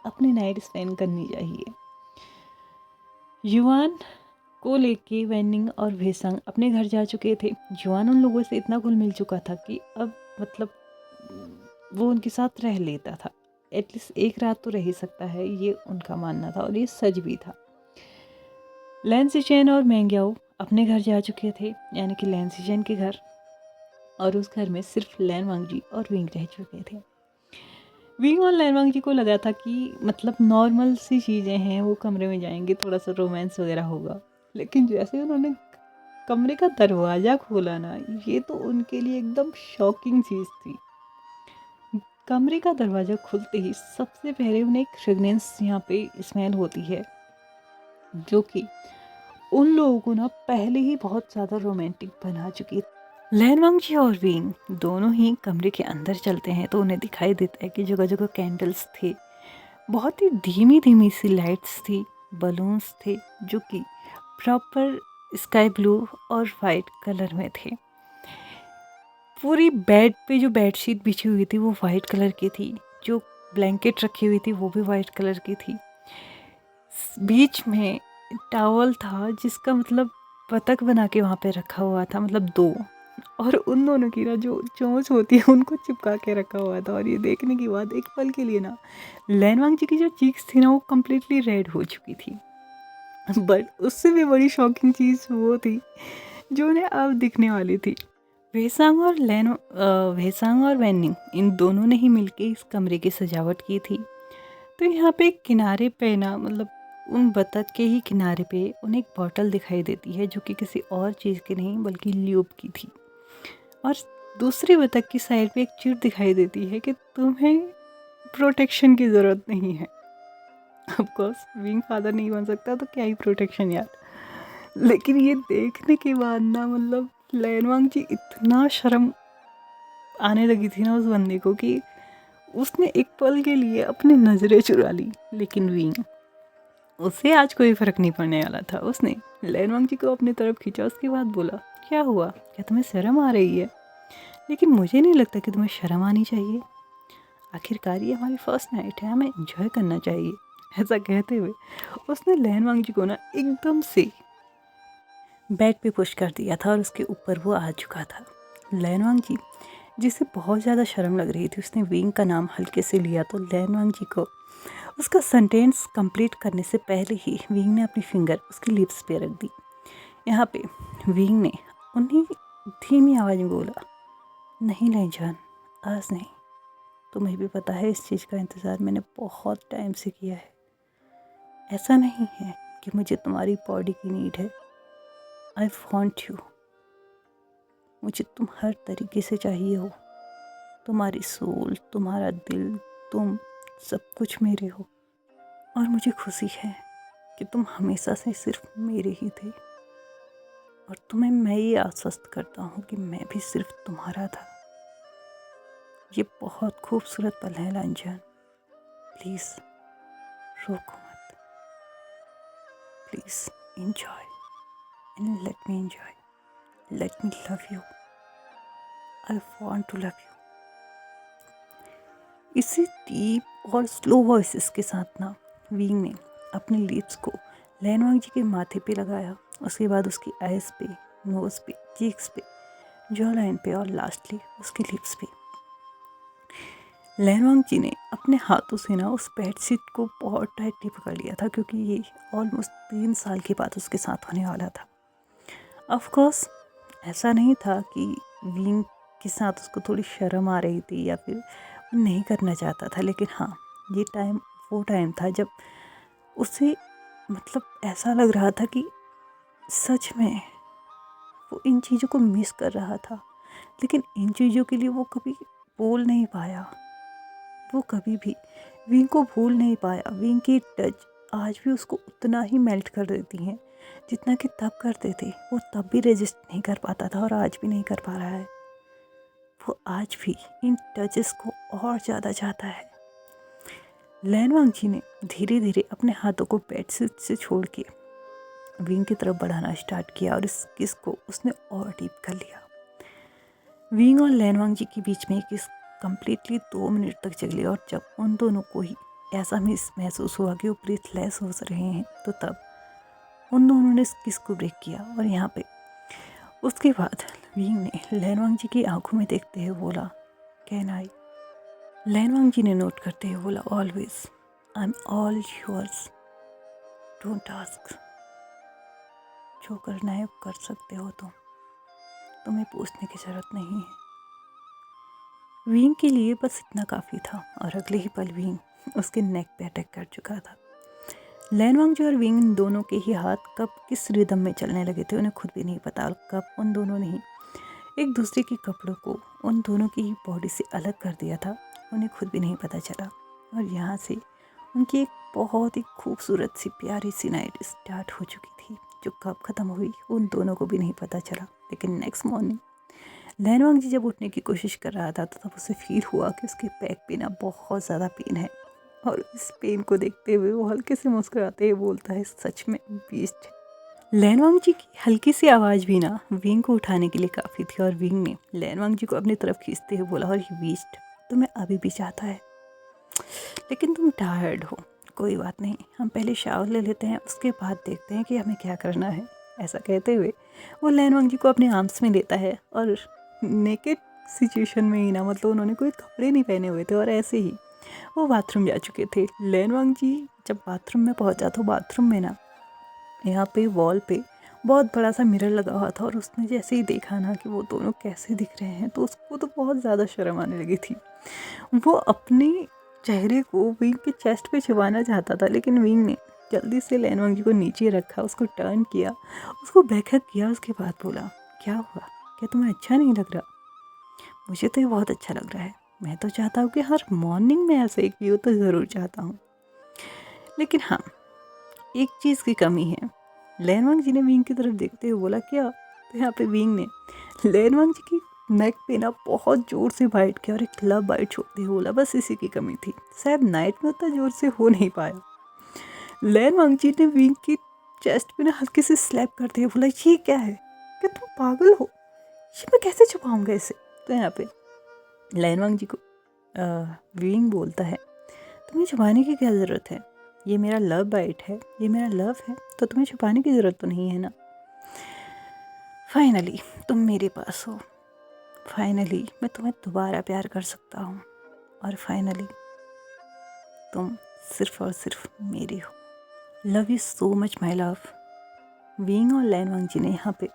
अपनी नाइट स्पेंड करनी चाहिए। युआन को लेके वेनिंग और भेसंग अपने घर जा चुके थे। युआन उन लोगों से इतना घुल मिल चुका था कि अब मतलब वो उनके साथ रह लेता था, एटलीस्ट एक रात तो रह ही सकता है, ये उनका मानना था, और ये सच भी था। लैन सिचेन और मैंग्याओ अपने घर जा चुके थे, यानी कि लैन सिचेन के घर, और उस घर में सिर्फ लैन वांगजी और विंग रह चुके थे। विंग और लैन वांगजी को लगा था कि मतलब नॉर्मल सी चीज़ें हैं, वो कमरे में जाएंगे, थोड़ा सा रोमांस वगैरह होगा, लेकिन जैसे उन्होंने कमरे का दरवाज़ा खोला ना, ये तो उनके लिए एकदम शॉकिंग चीज़ थी। कमरे का दरवाज़ा खुलते ही सबसे पहले उन्हें एक फ्रेगनेंस यहाँ पे स्मेल होती है, जो कि उन लोगों को ना पहले ही बहुत ज़्यादा रोमांटिक बना चुकी। लैन वांगजी और विंग दोनों ही कमरे के अंदर चलते हैं, तो उन्हें दिखाई देता है कि जगह जगह कैंडल्स थे, बहुत ही धीमी धीमी सी लाइट्स थी, बलून्स थे, जो कि प्रॉपर स्काई ब्लू और वाइट कलर में थे। पूरी बेड पे जो बेडशीट बिछी हुई थी वो वाइट कलर की थी, जो ब्लैंकेट रखी हुई थी वो भी वाइट कलर की थी। बीच में टॉवल था, जिसका मतलब बतख बना के वहाँ पे रखा हुआ था, मतलब 2, और उन दोनों की ना जो चोंच होती है उनको चिपका के रखा हुआ था। और ये देखने के बाद एक पल के लिए ना लैनवांग जी की जो चीक्स थी ना वो कम्प्लीटली रेड हो चुकी थी। बट उससे भी बड़ी शॉकिंग चीज़ वो थी जो उन्हें अब दिखने वाली थी। वेसांग और वैनिंग इन दोनों ने ही मिलके इस कमरे की सजावट की थी। तो यहाँ पे एक किनारे पे ना मतलब उन बतख के ही किनारे पे उन्हें एक बॉटल दिखाई देती है जो कि किसी और चीज़ की नहीं बल्कि ल्यूब की थी। और दूसरी बतख की साइड पे एक चिट दिखाई देती है कि तुम्हें प्रोटेक्शन की ज़रूरत नहीं है। ऑफ कोर्स विंग फादर नहीं बन सकता तो क्या ही प्रोटेक्शन यार। लेकिन ये देखने के बाद ना मतलब लैनवांग जी इतना शर्म आने लगी थी ना उस बंदे को कि उसने एक पल के लिए अपनी नज़रें चुरा ली। लेकिन विंग उसे आज कोई फ़र्क नहीं पड़ने वाला था। उसने लैनवांग जी को अपनी तरफ खींचा, उसके बाद बोला क्या हुआ, क्या तुम्हें शर्म आ रही है? लेकिन मुझे नहीं लगता कि तुम्हें शर्म आनी चाहिए, आखिरकार ये हमारी फर्स्ट नाइट है, हमें एंजॉय करना चाहिए। ऐसा कहते हुए उसने लैनवांग जी को ना एकदम से बेड पे पुश कर दिया था और उसके ऊपर वो आ चुका था। लैनवांग जी जिसे बहुत ज़्यादा शर्म लग रही थी उसने विंग का नाम हल्के से लिया तो लैनवांग जी को उसका सेंटेंस कंप्लीट करने से पहले ही विंग ने अपनी फिंगर उसकी लिप्स पे रख दी। यहाँ पे विंग ने उन्हीं धीमी आवाज़ में बोला, नहीं लैनजान, आज नहीं। तुम्हें भी पता है इस चीज़ का इंतज़ार मैंने बहुत टाइम से किया है। ऐसा नहीं है कि मुझे तुम्हारी बॉडी की नीड है, आई वॉन्ट यू। मुझे तुम हर तरीके से चाहिए हो, तुम्हारी सोल, तुम्हारा दिल, तुम सब कुछ मेरे हो। और मुझे खुशी है कि तुम हमेशा से सिर्फ मेरे ही थे। और तुम्हें मैं ये आश्वस्त करता हूँ कि मैं भी सिर्फ तुम्हारा था। ये बहुत खूबसूरत पल है लैनजान, प्लीज़ रोको मत, please enjoy and let me enjoy, let me love you, I want to love you। इसी डीप और स्लो वॉइसेस के साथ ना विंग ने अपने लिप्स को लैनवांग जी के माथे पे लगाया, उसके बाद उसकी आइज़ पे, नोज़ पे, चीक्स पे, जॉ लाइन पे और लास्टली उसके लिप्स पे। लैनवांग जी ने अपने हाथों से ना उस बेडशीट को बहुत टाइटली पकड़ लिया था क्योंकि ये ऑलमोस्ट 3 साल के बाद उसके साथ होने वाला था। ऑफ कोर्स ऐसा नहीं था कि विंग के साथ उसको थोड़ी शर्म आ रही थी या फिर वो नहीं करना चाहता था, लेकिन हाँ ये टाइम वो टाइम था जब उसे मतलब ऐसा लग रहा था कि सच में वो इन चीज़ों को मिस कर रहा था। लेकिन इन चीज़ों के लिए वो कभी बोल नहीं पाया, वो कभी भी विंग को भूल नहीं पाया। विंग की टच आज भी उसको उतना ही मेल्ट कर देती हैं जितना कि तब करते थे। वो तब भी रेजिस्ट नहीं कर पाता था और आज भी नहीं कर पा रहा है। वो आज भी इन टचेस को और ज़्यादा चाहता है। लैनवांग जी ने धीरे धीरे अपने हाथों को बेडशीट से छोड़ के विंग की तरफ बढ़ाना स्टार्ट किया और इस किस को उसने और डीप कर लिया। विंग और लैनवांग जी के बीच में किस कम्प्लीटली 2 मिनट तक चली और जब उन दोनों को ही ऐसा महसूस हुआ कि वो ब्रीथलेस हो रहे हैं तो तब उन दोनों ने इस किस को ब्रेक किया। और यहाँ पे उसके बाद विंग ने लैनवांग जी की आंखों में देखते हुए बोला, कैन आई? लैनवांग जी ने नोट करते हुए बोला, always, I am all yours, don't ask. जो करना है कर सकते हो तुम्हें पूछने की ज़रूरत नहीं है। विंग के लिए बस इतना काफ़ी था और अगले ही पल विंग उसके नेक पे अटैक कर चुका था। लैनवांग जी और विंग इन दोनों के ही हाथ कब किस रिदम में चलने लगे थे उन्हें खुद भी नहीं पता, और कब उन दोनों ने ही एक दूसरे के कपड़ों को उन दोनों की ही बॉडी से अलग कर दिया था उन्हें खुद भी नहीं पता चला। और यहाँ से उनकी एक बहुत ही खूबसूरत सी प्यारी सी नाइट स्टार्ट हो चुकी थी जो कब ख़त्म हुई उन दोनों को भी नहीं पता चला। लेकिन नेक्स्ट मॉर्निंग लैनवांग जी जब उठने की कोशिश कर रहा था तो तब उसे फील हुआ कि उसके बैक पे ना बहुत ज़्यादा पेन है। और इस पेन को देखते हुए वो हल्के से मुस्कुराते हुए बोलता है, सच में बीस्ट। लैनवांग जी की हल्की सी आवाज़ भी ना विंग को उठाने के लिए काफ़ी थी और विंग ने लैनवांग जी को अपनी तरफ खींचते हुए बोला, और ये बीस्ट तुम्हें अभी भी चाहता है, लेकिन तुम टायर्ड हो। कोई बात नहीं, हम पहले शावर ले लेते हैं, उसके बाद देखते हैं कि हमें क्या करना है। ऐसा कहते हुए वो लैन वांग जी को अपने आर्म्स में लेता है और नेकेड सिचुएशन में ही ना, मतलब उन्होंने कोई कपड़े नहीं पहने हुए थे और ऐसे ही वो बाथरूम जा चुके थे। लैन वांग जी जब बाथरूम में पहुंचा तो बाथरूम में ना यहाँ पे वॉल पे बहुत बड़ा सा मिरर लगा हुआ था और उसने जैसे ही देखा ना कि वो दोनों कैसे दिख रहे हैं तो उसको तो बहुत ज़्यादा शर्म आने लगी थी। वो अपने चेहरे को विंग के चेस्ट पे छुपाना चाहता था, लेकिन विंग ने जल्दी से लैन वांग जी को नीचे रखा, उसको टर्न किया, उसको बैकअप किया। उसके बाद बोला, क्या हुआ, क्या तुम्हें अच्छा नहीं लग रहा? मुझे तो ये बहुत अच्छा लग रहा है। मैं तो चाहता हूँ कि हर मॉर्निंग में ऐसा एक व्यू तो ज़रूर चाहता हूँ, लेकिन हाँ एक चीज़ की कमी है। लैन वांग जी ने विंग की तरफ देखते हुए बोला, क्या? तो यहाँ पे विंग ने लैन वांग जी की नेक पे ना बहुत ज़ोर से बाइट किया और एक लव बाइट छोड़ते हुए बोला, बस इसी की कमी थी, शायद नाइट में उतना ज़ोर से हो नहीं पाया। लैन वांग जी ने विंग की चेस्ट पे ना हल्के से स्लैप करते हुए बोला, ये क्या है, क्या तुम पागल हो, ये मैं कैसे छुपाऊंगा इसे? तो यहाँ पे लैन वांग जी को विंग बोलता है, तुम्हें छुपाने की क्या ज़रूरत है, ये मेरा लव बाइट है, ये मेरा लव है, तो तुम्हें छुपाने की ज़रूरत तो नहीं है ना। फाइनली तुम मेरे पास हो, फाइनली मैं तुम्हें दोबारा प्यार कर सकता हूँ, और फाइनली तुम सिर्फ और सिर्फ मेरी हो। Love you so much my love. Wing और लैन वांग जी ने यहाँ पे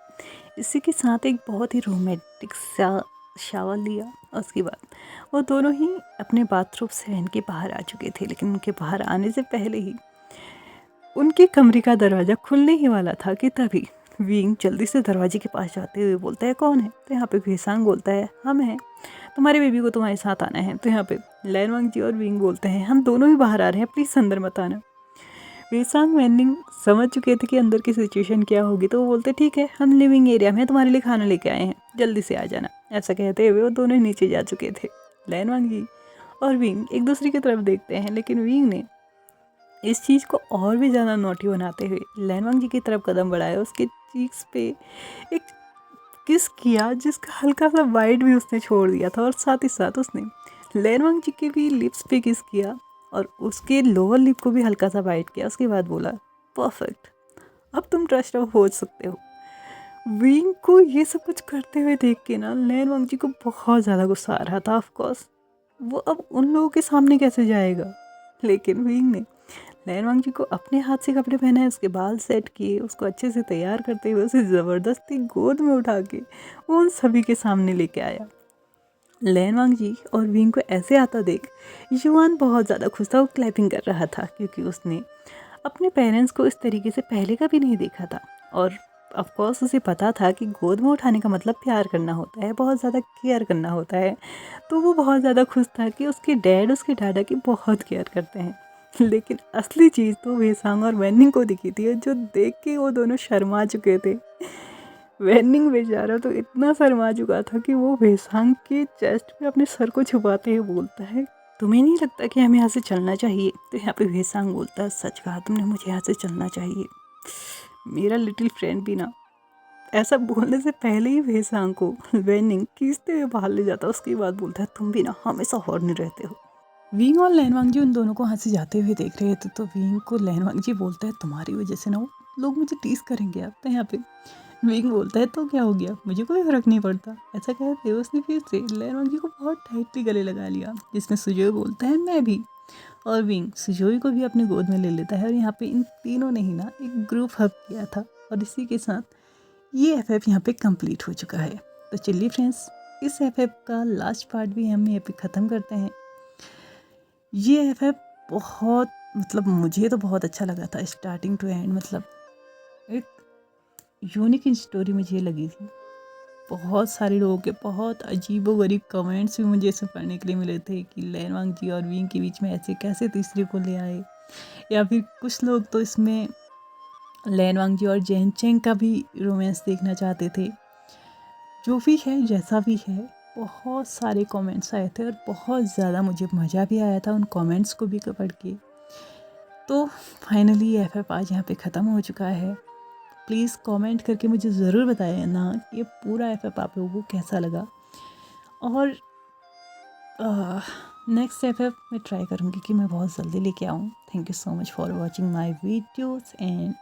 इसी के साथ एक बहुत ही रोमांटिक सा शावर लिया। और उसके बाद वो दोनों ही अपने बाथरूम से बहन के बाहर आ चुके थे, लेकिन उनके बाहर आने से पहले ही उनके कमरे का दरवाज़ा खुलने ही वाला था कि तभी विंग जल्दी से दरवाजे के पास जाते हुए बोलता है, कौन है? तो यहाँ पे भेसांग बोलता है, हम हैं, तुम्हारे बेबी को तुम्हारे साथ आना है। तो यहाँ पे लैन वांग जी और विंग बोलते हैं, हम दोनों ही बाहर आ रहे हैं, प्लीज़ अंदर मत आना। वेसांग वेनिंग समझ चुके थे कि अंदर की सिचुएशन क्या होगी, तो वो बोलते, ठीक है, हम लिविंग एरिया में तुम्हारे लिए खाना लेके आए हैं, जल्दी से आ जाना। ऐसा कहते हुए वो दोनों नीचे जा चुके थे। लैन वांग जी और विंग एक दूसरे की तरफ देखते हैं, लेकिन विंग ने इस चीज़ को और भी ज़्यादा नोटी बनाते हुए लैन वांग जी की तरफ कदम बढ़ाया, उसके चीक्स पे एक किस किया जिसका हल्का सा वाइट भी उसने छोड़ दिया था, और साथ ही साथ उसने लैन वांग जी के भी लिप्स पे किस किया और उसके लोअर लिप को भी हल्का सा बाइट किया। उसके बाद बोला, परफेक्ट, अब तुम ट्रस्ट हो सकते हो। विंग को ये सब कुछ करते हुए देख के ना लैन वांग जी को बहुत ज़्यादा गुस्सा आ रहा था। ऑफ कोर्स वो अब उन लोगों के सामने कैसे जाएगा, लेकिन विंग ने लैन वांग जी को अपने हाथ से कपड़े पहनाए, उसके बाल सेट किए, उसको अच्छे से तैयार करते हुए उसे ज़बरदस्ती गोद में उठा के वो उन सभी के सामने लेके आया। लैन वांग जी और विंग को ऐसे आता देख युआन बहुत ज़्यादा खुश था, वो क्लैपिंग कर रहा था, क्योंकि उसने अपने पेरेंट्स को इस तरीके से पहले कभी नहीं देखा था। और ऑफ कोर्स उसे पता था कि गोद में उठाने का मतलब प्यार करना होता है, बहुत ज़्यादा केयर करना होता है। तो वो बहुत ज़्यादा खुश था कि उसके डैड उसके डाडा की बहुत केयर करते हैं। लेकिन असली चीज़ तो वेसांग और वैनिंग को दिखी थी, जो देख के वो दोनों शर्मा चुके थे। वैनिंग बेचारा तो इतना शर्मा चुका था कि वो वेसांग के चेस्ट पे अपने सर को छुपाते हुए बोलता है, तुम्हें नहीं लगता कि हमें यहाँ से चलना चाहिए? तो यहाँ पे वेसांग बोलता है, सच कहा तुमने, मुझे यहाँ से चलना चाहिए। मेरा लिटिल फ्रेंड भी ना। ऐसा बोलने से पहले ही वेसांग को वैनिंग खींचते हुए बाहर ले जाता है। उसके बाद बोलता है, तुम भी ना हमेशा हॉर्नी रहते हो। विंग और लैन वांग जी उन दोनों को वहाँ से जाते हुए देख रहे थे, तो विंग को लैन वांग जी बोलता है, तुम्हारी वजह से ना वो लोग मुझे टीज करेंगे। अब तो यहाँ पे विंग बोलता है, तो क्या हो गया, मुझे कोई फर्क नहीं पड़ता। ऐसा कहते उसने फिर से लैन वांग जी को बहुत टाइटली गले लगा लिया, जिसमें सुजोई बोलता है, मैं भी। और विंग सुजोई को भी अपने गोद में ले लेता है, और यहाँ पे इन तीनों ने ही ना एक ग्रुप हग किया था। और इसी के साथ ये FF यहाँ पे कंप्लीट हो चुका है। तो चलिए फ्रेंड्स, इस FF का लास्ट पार्ट भी हम यहाँ पे ख़त्म करते हैं। ये FF बहुत, मतलब मुझे तो बहुत अच्छा लगा था स्टार्टिंग टू एंड, मतलब एक यूनिक स्टोरी मुझे ये लगी थी। बहुत सारे लोगों के बहुत अजीबोगरीब कमेंट्स भी मुझे इसमें पढ़ने के लिए मिले थे कि लैन वांग जी और विंग के बीच में ऐसे कैसे तीसरे को ले आए, या फिर कुछ लोग तो इसमें लैन वांग जी और जैन चेंग का भी रोमांस देखना चाहते थे। जो भी है, जैसा भी है, बहुत सारे कमेंट्स आए थे और बहुत ज़्यादा मुझे मज़ा भी आया था उन कमेंट्स को भी पढ़ के। तो फाइनली FF आज यहाँ पे ख़त्म हो चुका है। प्लीज़ कमेंट करके मुझे ज़रूर बताइए ना कि ये पूरा FF आप लोगों को कैसा लगा। और नेक्स्ट FF मैं ट्राई करूँगी कि मैं बहुत जल्दी लेके आऊँ। Thank you so much for watching my videos and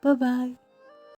bye bye.